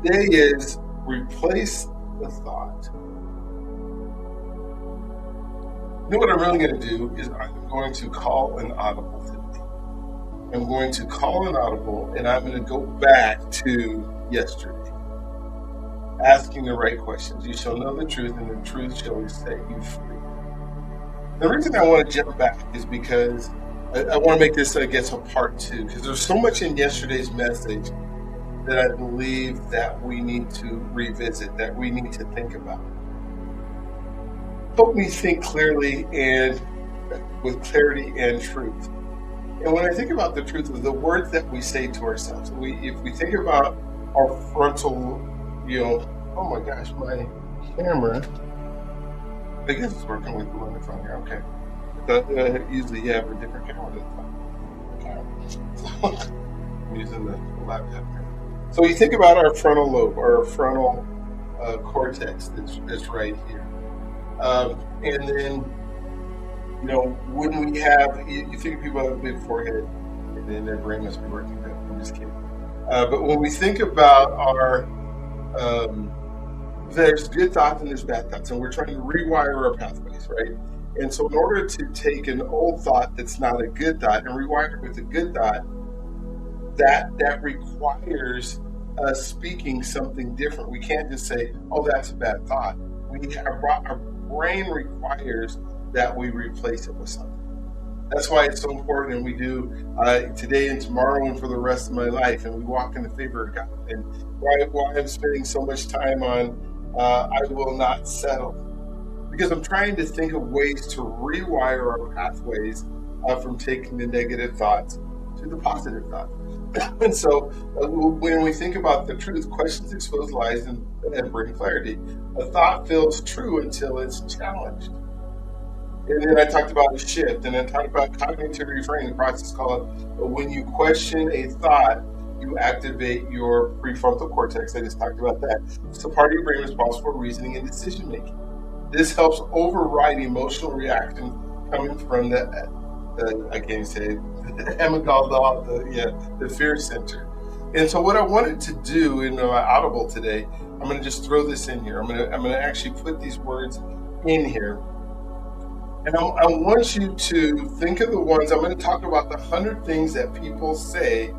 Today is replace the thought. You know what I'm really going to do is I'm going to call an audible today. I'm going to call an audible and I'm going to go back to yesterday, asking the right questions. You shall know the truth and the truth shall set you free. The reason I want to jump back is because I want to make this, I guess, a part two, because there's so much in yesterday's message that I believe that we need to revisit, that we need to think about. Help me think clearly and with clarity and truth. And when I think about the truth of the words that we say to ourselves, if we think about our frontal, oh my gosh, my camera, I guess it's working with the one that's on here, okay. But usually you have a different camera than the so I'm using the laptop here. So you think about our frontal lobe, our frontal cortex that's right here. And then, when we have, you think of people have a big forehead, and then their brain must be working good. I'm just kidding. But when we think about our, there's good thoughts and there's bad thoughts, and we're trying to rewire our pathways, right? And so in order to take an old thought that's not a good thought and rewire it with a good thought, that requires us speaking something different. We can't just say, oh, that's a bad thought. Our brain requires that we replace it with something. That's why it's so important, and we do today and tomorrow and for the rest of my life, and we walk in the favor of God. And why I'm spending so much time on I will not settle, because I'm trying to think of ways to rewire our pathways from taking the negative thoughts to the positive thoughts. And so when we think about the truth, questions expose lies and bring clarity. A thought feels true until it's challenged. And then I talked about a shift, and then talked about cognitive reframing, the process called when you question a thought, you activate your prefrontal cortex. I just talked about that. It's the part of your brain responsible for reasoning and decision making. This helps override emotional reactions coming from I can't even say it, the amygdala, the fear center. And so what I wanted to do in my audible today, I'm going to just throw this in here. I'm going to actually put these words in here. And I want you to think of the ones, I'm going to talk about the 100 things that people say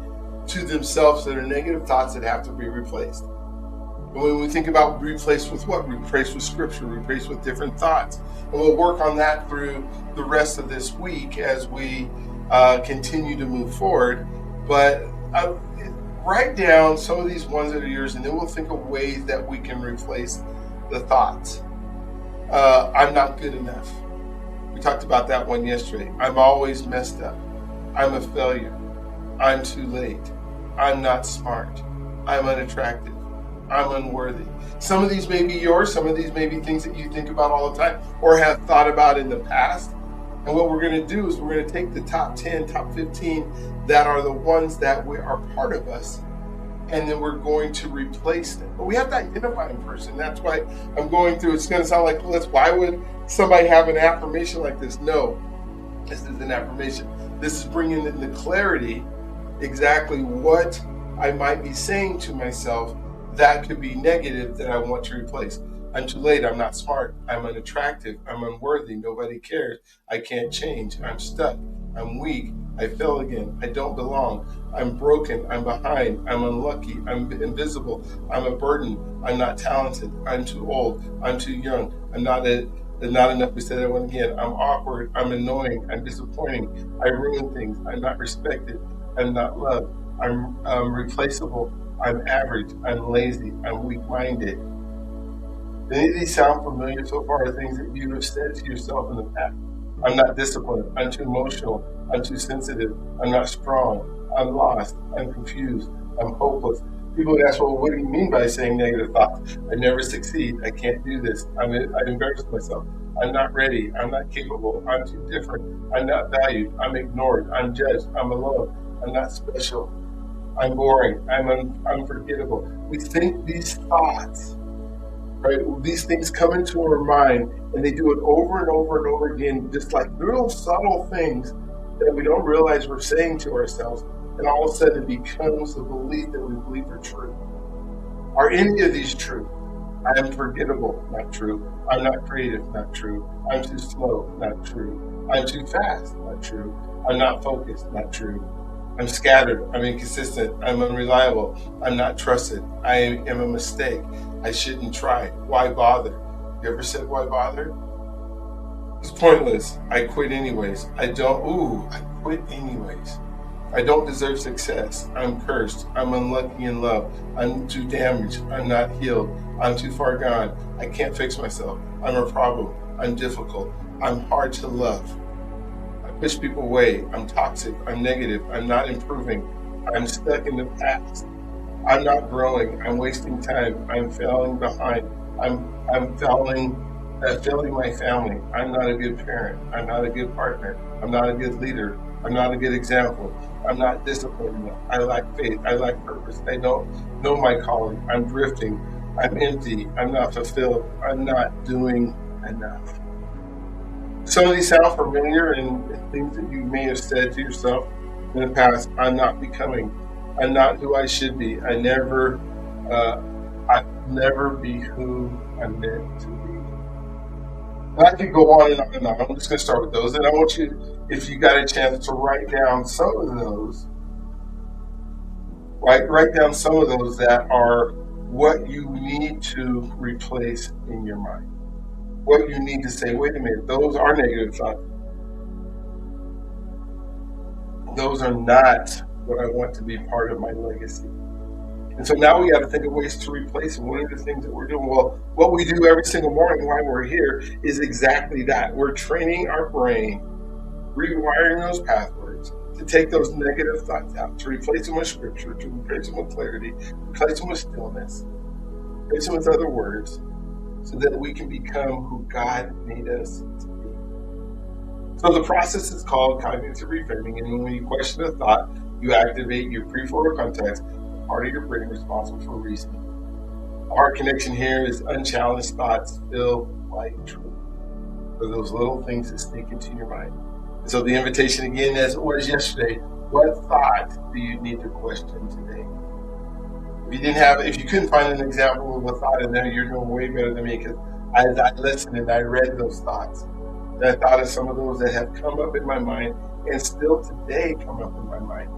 to themselves that are negative thoughts that have to be replaced. And when we think about replaced with what? Replaced with scripture, replaced with different thoughts. And we'll work on that through the rest of this week as we continue to move forward. But write down some of these ones that are yours, and then we'll think of ways that we can replace the thoughts. I'm not good enough. We talked about that one yesterday. I'm always messed up. I'm a failure. I'm too late. I'm not smart. I'm unattractive. I'm unworthy. Some of these may be yours. Some of these may be things that you think about all the time or have thought about in the past. And what we're going to do is we're going to take the top 10, top 15 that are the ones that are part of us, and then we're going to replace them. But we have to identify them first, and that's why I'm going through. It's going to sound like, why would somebody have an affirmation like this? No, this is an affirmation. This is bringing into clarity exactly what I might be saying to myself that could be negative that I want to replace. I'm too late. I'm not smart. I'm unattractive. I'm unworthy. Nobody cares. I can't change. I'm stuck. I'm weak. I fail again. I don't belong. I'm broken. I'm behind. I'm unlucky. I'm invisible. I'm a burden. I'm not talented. I'm too old. I'm too young. I'm not enough. We said that one again. I'm awkward. I'm annoying. I'm disappointing. I ruin things. I'm not respected. I'm not loved. I'm replaceable. I'm average. I'm lazy. I'm weak-minded. Any of these sound familiar so far? Things that you have said to yourself in the past. I'm not disciplined. I'm too emotional. I'm too sensitive. I'm not strong. I'm lost. I'm confused. I'm hopeless. People would ask, well, what do you mean by saying negative thoughts? I never succeed. I can't do this. I embarrass myself. I'm not ready. I'm not capable. I'm too different. I'm not valued. I'm ignored. I'm judged. I'm alone. I'm not special. I'm boring. I'm unforgettable. We think these thoughts, right? These things come into our mind, and they do it over and over and over again, just like little subtle things that we don't realize we're saying to ourselves, and all of a sudden it becomes the belief that we believe are true. Are any of these true? I am forgettable, not true. I'm not creative, not true. I'm too slow, not true. I'm too fast, not true. I'm not focused, not true. I'm scattered, I'm inconsistent, I'm unreliable, I'm not trusted, I am a mistake. I shouldn't try. Why bother? You ever said why bother? It's pointless. I quit anyways. I quit anyways. I don't deserve success. I'm cursed. I'm unlucky in love. I'm too damaged. I'm not healed. I'm too far gone. I can't fix myself. I'm a problem. I'm difficult. I'm hard to love. I push people away. I'm toxic. I'm negative. I'm not improving. I'm stuck in the past. I'm not growing. I'm wasting time. I'm falling behind. I'm failing my family. I'm not a good parent. I'm not a good partner. I'm not a good leader. I'm not a good example. I'm not disciplined enough. I lack faith. I lack purpose. I don't know my calling. I'm drifting. I'm empty. I'm not fulfilled. I'm not doing enough. Some of these sound familiar and things that you may have said to yourself in the past. I'm not becoming. I'm not who I should be. Uh, I never be who I'm meant to be. And I could go on and on and on. I'm just going to start with those. And I want you, if you got a chance, to write down some of those. Write down some of those that are what you need to replace in your mind. What you need to say, wait a minute, those are negative thoughts. Those are not what I want to be part of my legacy. And so now we got to think of ways to replace them. What are the things that we're doing? Well, what we do every single morning while we're here is exactly that. We're training our brain, rewiring those pathways to take those negative thoughts out, to replace them with scripture, to replace them with clarity, replace them with stillness, replace them with other words, so that we can become who God made us to be. So the process is called cognitive reframing, and when you question a thought, you activate your prefrontal cortex, part of your brain responsible for reasoning. Our connection here is unchallenged thoughts feel like truth. For those little things that sneak into your mind. And so the invitation again, as it was yesterday, what thought do you need to question today? If you couldn't find an example of a thought in there, you're doing way better than me, because as I listened and I read those thoughts, and I thought of some of those that have come up in my mind and still today come up in my mind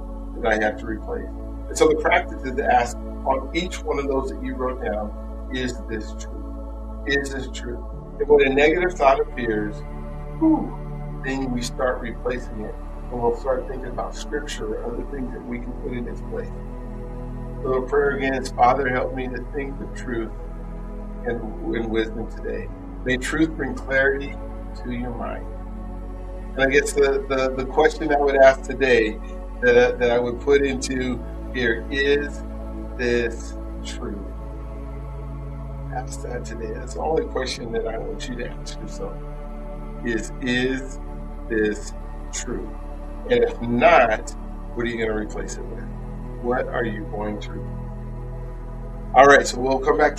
that I have to replace. And so the practice is to ask on each one of those that you wrote down, is this true? Is this true? And when a negative thought appears, then we start replacing it. And we'll start thinking about scripture or other things that we can put in its place. So the prayer again is, Father, help me to think the truth and wisdom today. May truth bring clarity to your mind. And I guess the question I would ask today that I would put into here, is this true? Ask that today. That's the only question that I want you to ask yourself. Is this true? And if not, what are you going to replace it with? What are you going to replace? All right, so we'll come back to